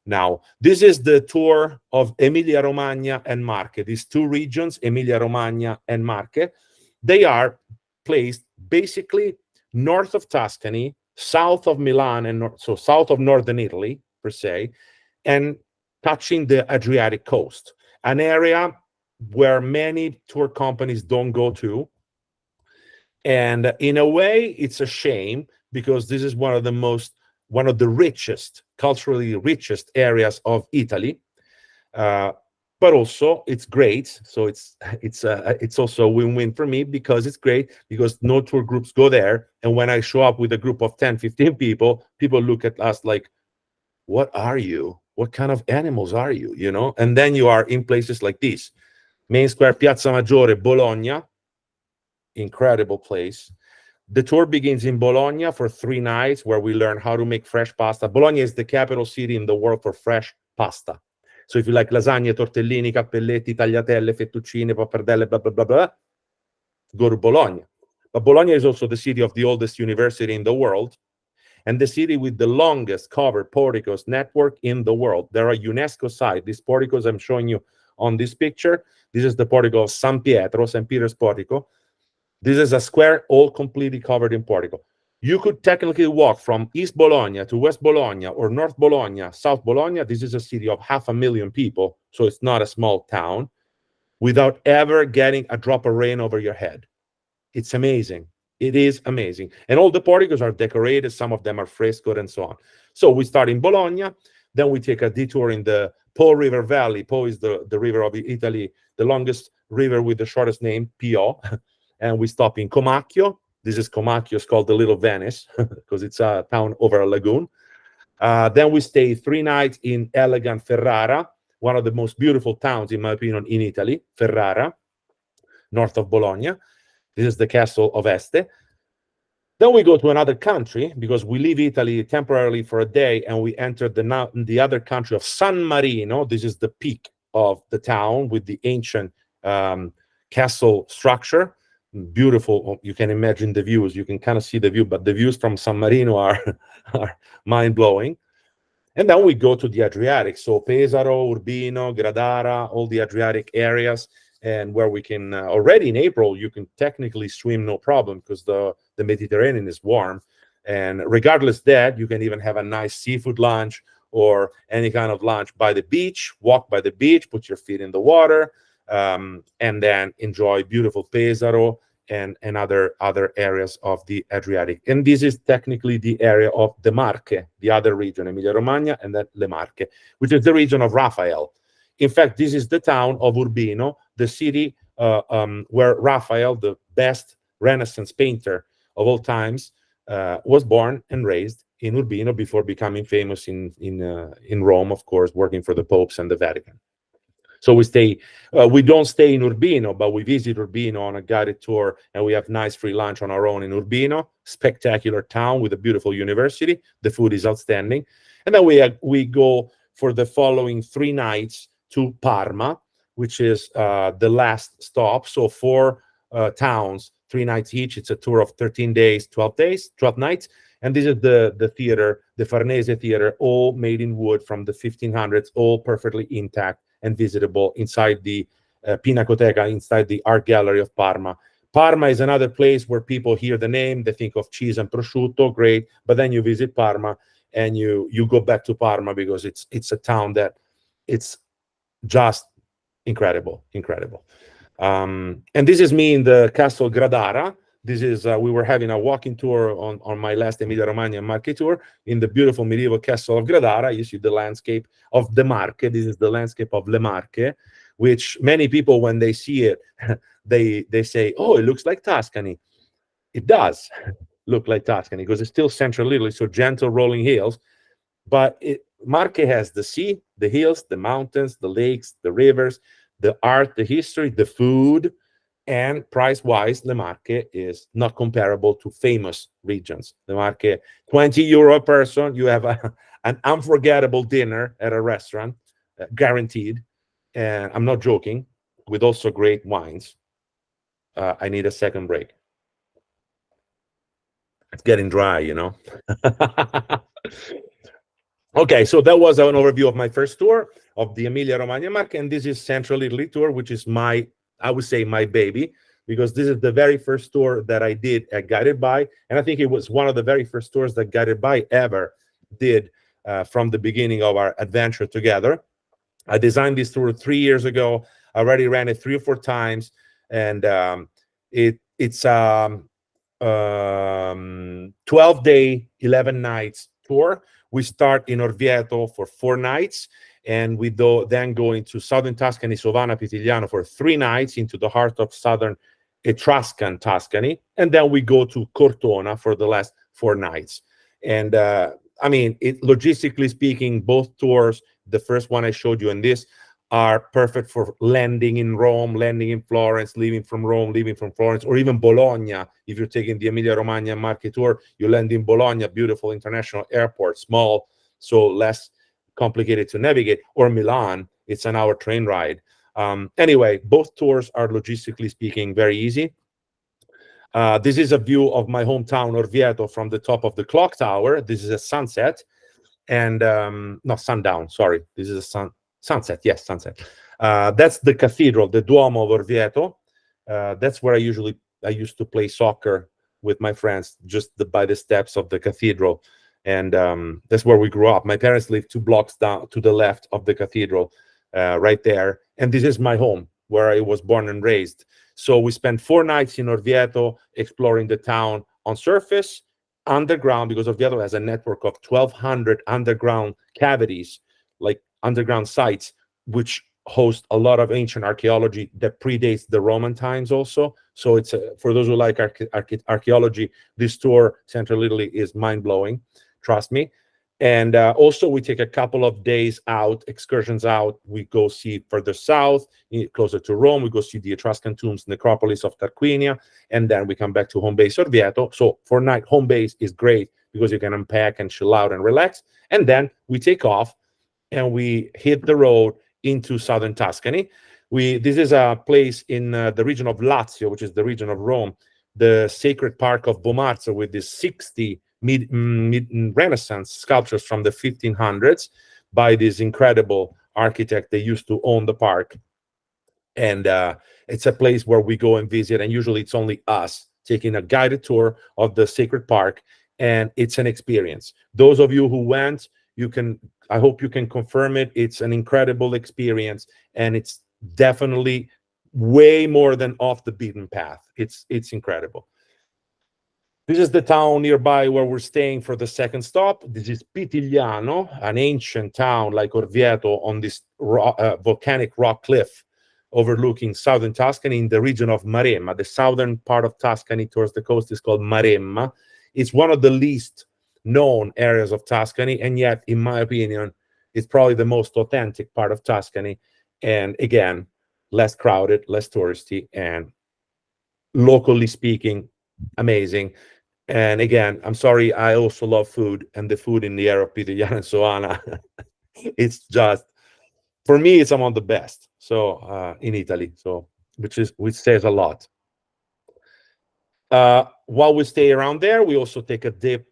Speaker 1: Now, this is the tour of Emilia Romagna and Marche. These two regions, Emilia Romagna and Marche, they are placed basically north of Tuscany, south of Milan, and so south of northern Italy, per se, and touching the Adriatic coast, an area where many tour companies don't go to. And in a way, it's a shame, because this is one of the richest, culturally richest areas of Italy. But also it's great. So it's also a win-win for me, because it's great, because no tour groups go there. And when I show up with a group of 10, 15 people look at us like, what are you? What kind of animals are you? And then you are in places like this. Main Square, Piazza Maggiore, Bologna, incredible place. The tour begins in Bologna for 3 nights, where we learn how to make fresh pasta. Bologna is the capital city in the world for fresh pasta. So if you like lasagne, tortellini, cappelletti, tagliatelle, fettuccine, pappardelle, blah, blah, blah, blah, go to Bologna. But Bologna is also the city of the oldest university in the world, and the city with the longest covered porticos network in the world. There are UNESCO sites. These porticos I'm showing you on this picture. This is the portico of San Pietro, St. Peter's portico. This is a square, all completely covered in portico. You could technically walk from East Bologna to West Bologna or North Bologna, South Bologna. This is a city of 500,000 people, so it's not a small town, without ever getting a drop of rain over your head. It's amazing. It is amazing. And all the porticos are decorated. Some of them are frescoed and so on. So we start in Bologna. Then we take a detour in the Po River Valley. Po is the river of Italy, the longest river with the shortest name, Po. And we stop in Comacchio. This is Comacchio. It's called the Little Venice because it's a town over a lagoon. Then we stay 3 nights in elegant Ferrara, one of the most beautiful towns, in my opinion, in Italy, Ferrara, north of Bologna. This is the castle of Este. Then we go to another country because we leave Italy temporarily for a day and we enter the other country of San Marino. This is the peak of the town with the ancient castle structure. Beautiful. You can imagine the views. You can kind of see the view, but the views from San Marino are mind-blowing. And then we go to the Adriatic. So Pesaro, Urbino, Gradara, all the Adriatic areas. And where we can already in April, you can technically swim no problem because the Mediterranean is warm. And regardless that, you can even have a nice seafood lunch or any kind of lunch by the beach, walk by the beach, put your feet in the water, and then enjoy beautiful Pesaro and other areas of the Adriatic. And this is technically the area of the Marche, the other region, Emilia-Romagna, and then Le Marche, which is the region of Raphael. In fact, this is the town of Urbino, the city where Raphael, the best Renaissance painter of all times, was born and raised in Urbino before becoming famous in Rome, of course, working for the popes and the Vatican. So we don't stay in Urbino, but we visit Urbino on a guided tour, and we have nice free lunch on our own in Urbino. Spectacular town with a beautiful university. The food is outstanding. And then we go for the following 3 nights to Parma, which is the last stop. So 4 towns, 3 nights each. It's a tour of 13 days, 12 nights. And this is the theater, the Farnese Theater, all made in wood from the 1500s, all perfectly intact and visitable inside the Pinacoteca, inside the art gallery of Parma. Parma is another place where people hear the name, they think of cheese and prosciutto, great. But then you visit Parma and you go back to Parma because it's a town that it's just incredible. And this is me in the Castle Gradara. This is we were having a walking tour on my last Emilia-Romagna and Marche tour in the beautiful medieval castle of Gradara. You see the landscape of the Marche. This is the landscape of Le Marche, which many people, when they see it, they say, "Oh, it looks like Tuscany." It does look like Tuscany because it's still central Italy, so gentle rolling hills. But Marche has the sea, the hills, the mountains, the lakes, the rivers, the art, the history, the food. And price-wise, Le Marche is not comparable to famous regions. Le Marche, 20 euro a person, you have an unforgettable dinner at a restaurant, guaranteed. And I'm not joking, with also great wines. I need a second break. It's getting dry, you know. Okay, so that was an overview of my first tour of the Emilia-Romagna Marche, and this is Central Italy tour, which is I would say my baby, because this is the very first tour that I did at Guided By, and I think it was one of the very first tours that Guided By ever did from the beginning of our adventure together. I designed this tour 3 years ago. I already ran it 3 or 4 times, and it's 12-day, 11 nights tour. We start in Orvieto for 4 nights, and we then go into southern Tuscany, Sovana, Pitigliano for 3 nights into the heart of southern Etruscan Tuscany, and then we go to Cortona for the last 4 nights. And I mean, logistically speaking, both tours, the first one I showed you and this, are perfect for landing in Rome, landing in Florence, leaving from Rome, leaving from Florence, or even Bologna. If you're taking the Emilia-Romagna Marche tour, you land in Bologna, beautiful international airport, small, so less complicated to navigate, or Milan, it's an hour train ride. Anyway, both tours are logistically speaking very easy. This is a view of my hometown Orvieto from the top of the clock tower. This is a sunset, and no, sundown, sorry, this is a sunset, yes, sunset. That's the cathedral, the Duomo of Orvieto. That's where I used to play soccer with my friends, just by the steps of the cathedral. And that's where we grew up. My parents live 2 blocks down to the left of the cathedral, right there. And this is my home, where I was born and raised. So we spent 4 nights in Orvieto exploring the town on surface, underground, because Orvieto has a network of 1,200 underground cavities, like underground sites, which host a lot of ancient archaeology that predates the Roman times also. So it's for those who like archaeology, this tour, Central Italy, is mind-blowing, trust me. And also we take a couple of days out, excursions out. We go see further south, closer to Rome. We go see the Etruscan tombs, necropolis of Tarquinia, and then we come back to home base Orvieto. So for night, home base is great because you can unpack and chill out and relax. And then we take off and we hit the road into southern Tuscany. This is a place in the region of Lazio, which is the region of Rome, the sacred park of Bomarzo, with these 60 Renaissance sculptures from the 1500s by this incredible architect. They used to own the park. And it's a place where we go and visit, and usually it's only us taking a guided tour of the sacred park, and it's an experience. Those of you who went, I hope you can confirm it. It's an incredible experience, and it's definitely way more than off the beaten path. It's incredible. This is the town nearby where we're staying for the second stop. This is Pitigliano, an ancient town like Orvieto on this volcanic rock cliff overlooking southern Tuscany in the region of Maremma. The southern part of Tuscany towards the coast is called Maremma. It's one of the least known areas of Tuscany, and yet, in my opinion, it's probably the most authentic part of Tuscany. And again, less crowded, less touristy, and locally speaking, amazing. And again, I'm sorry, I also love food, and the food in the area of Pitigliano and Soana, it's just, for me, it's among the best. So in Italy, so which says a lot. While we stay around there, we also take a visit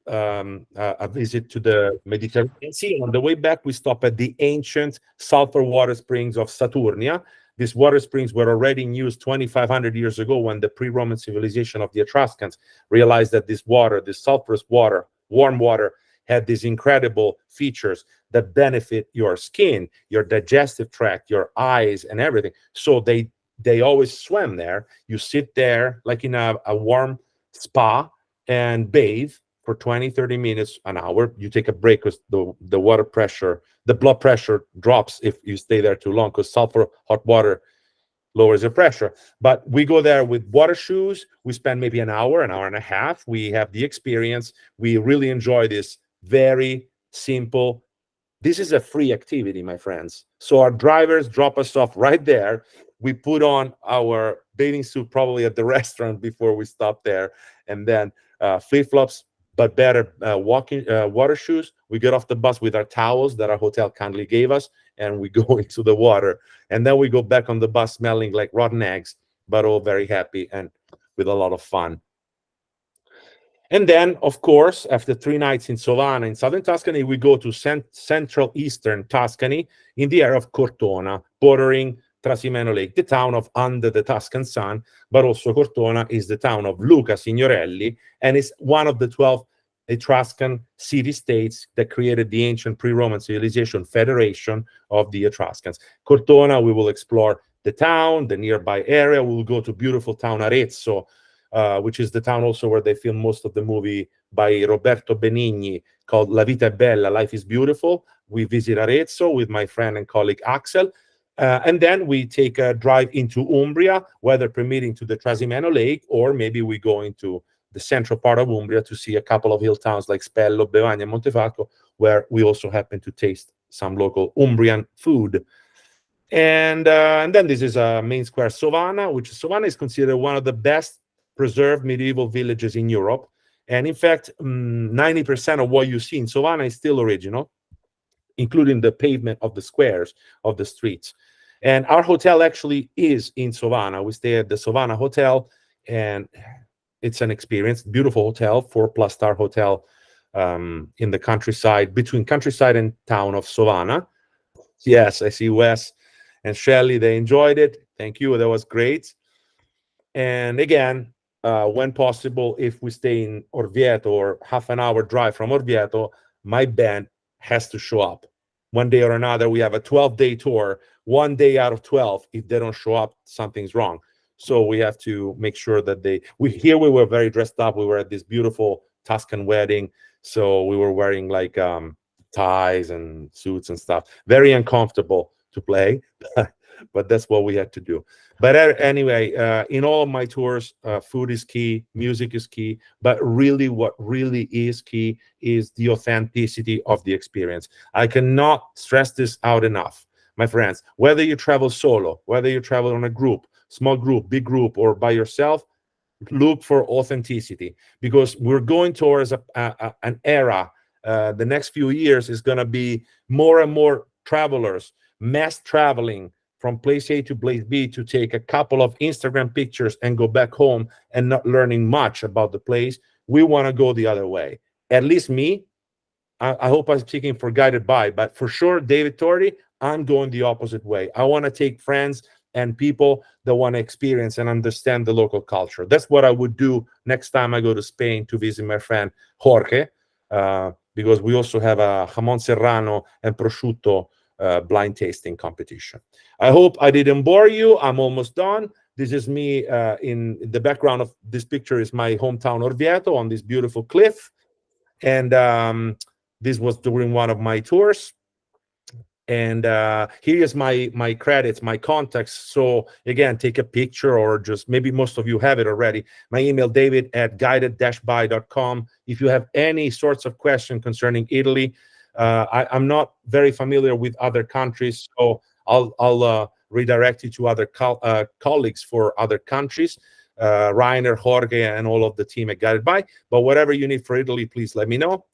Speaker 1: to the Mediterranean Sea. On the way back, we stop at the ancient sulfur water springs of Saturnia. These water springs were already in use 2,500 years ago, when the pre-Roman civilization of the Etruscans realized that this water, this sulfurous water, warm water, had these incredible features that benefit your skin, your digestive tract, your eyes, and everything. So they always swam there. You sit there like in a warm spa and bathe for 20, 30 minutes, an hour. You take a break because the water pressure, the blood pressure drops if you stay there too long, because sulfur hot water lowers your pressure. But we go there with water shoes. We spend maybe an hour and a half. We have the experience. We really enjoy this very simple. This is a free activity, my friends. So our drivers drop us off right there. We put on our bathing suit probably at the restaurant before we stop there, and then flip-flops, but better walking water shoes. We get off the bus with our towels that our hotel kindly gave us, and we go into the water. And then we go back on the bus smelling like rotten eggs, but all very happy and with a lot of fun. And then, of course, after 3 nights in Sovana, in southern Tuscany, we go to central eastern Tuscany in the area of Cortona, bordering Trasimeno Lake, the town of Under the Tuscan Sun. But also Cortona is the town of Luca Signorelli, and it's one of the 12 Etruscan city-states that created the ancient pre-Roman civilization federation of the Etruscans. Cortona, we will explore the town, the nearby area. We will go to beautiful town Arezzo, which is the town also where they filmed most of the movie by Roberto Benigni called La Vita è Bella, Life is Beautiful. We visit Arezzo with my friend and colleague Axel. And then we take a drive into Umbria, weather permitting, to the Trasimeno Lake, or maybe we go into the central part of Umbria to see a couple of hill towns like Spello, Bevagna, and Montefalco, where we also happen to taste some local Umbrian food. And then this is a main square, Sovana, which Sovana is considered one of the best preserved medieval villages in Europe. And in fact, 90% of what you see in Sovana is still original. including the pavement of the squares of the streets. And our hotel actually is in Sovana. We stay at the Sovana Hotel, and it's an experience. Beautiful hotel, 4+ star hotel, in the countryside, between countryside and town of Sovana. Yes, I see Wes and Shelley. They enjoyed it. Thank you. That was great. And again, when possible, if we stay in Orvieto or half an hour drive from Orvieto, my band has to show up. One day or another, we have a 12-day tour. One day out of 12, if they don't show up, something's wrong. So we have to make sure that we were very dressed up. We were at this beautiful Tuscan wedding. So we were wearing like ties and suits and stuff. Very uncomfortable to play, but that's what we had to do. But anyway, in all of my tours, food is key, music is key, but really what really is key is the authenticity of the experience. I cannot stress this out enough, my friends. Whether you travel solo, whether you travel on a group, small group, big group, or by yourself, look for authenticity, because we're going towards an era. The next few years is going to be more and more travelers, mass traveling from place A to place B to take a couple of Instagram pictures and go back home and not learning much about the place. We want to go the other way. At least me, I hope I'm speaking for Guided By, but for sure, David Tordi, I'm going the opposite way. I want to take friends and people that want to experience and understand the local culture. That's what I would do next time I go to Spain to visit my friend Jorge, because we also have a jamon serrano and prosciutto blind tasting competition. I hope I didn't bore you. I'm almost done. This is me. In the background of this picture is my hometown Orvieto on this beautiful cliff. And this was during one of my tours. And here is my credits, my contacts. So again, take a picture, or just maybe most of you have it already. My email, david@guided-by.com. If you have any sorts of question concerning Italy, I'm not very familiar with other countries, so I'll redirect you to other colleagues for other countries, Rainer, Jorge, and all of the team at Guided By. But whatever you need for Italy, please let me know.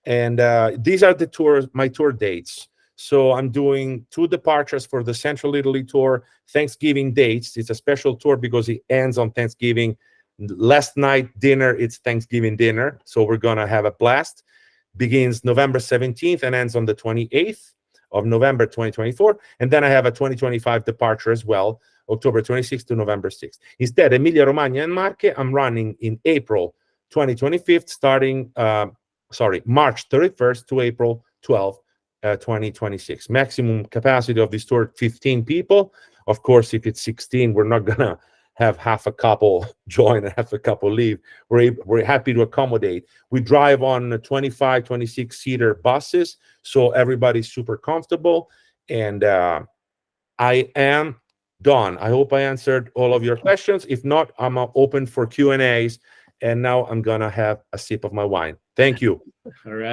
Speaker 1: And these are the tours, my tour dates. So I'm doing 2 departures for the Central Italy tour, Thanksgiving dates. It's a special tour because it ends on Thanksgiving. Last night dinner, it's Thanksgiving dinner. So we're going to have a blast. Begins November 17th and ends on the 28th of November 2024. And then I have a 2025 departure as well, October 26th to November 6th. Instead, Emilia, Romagna, and Marche, I'm running in April 2025, starting, March 31st to April 12th. 2026. Maximum capacity of this tour, 15 people. Of course, if it's 16, we're not gonna have half a couple join and half a couple leave. We're happy to accommodate. We drive on 25, 26-seater buses, so everybody's super comfortable. And I am done. I hope I answered all of your questions. If not, I'm open for Q&As. And now I'm gonna have a sip of my wine. Thank you.
Speaker 2: All right.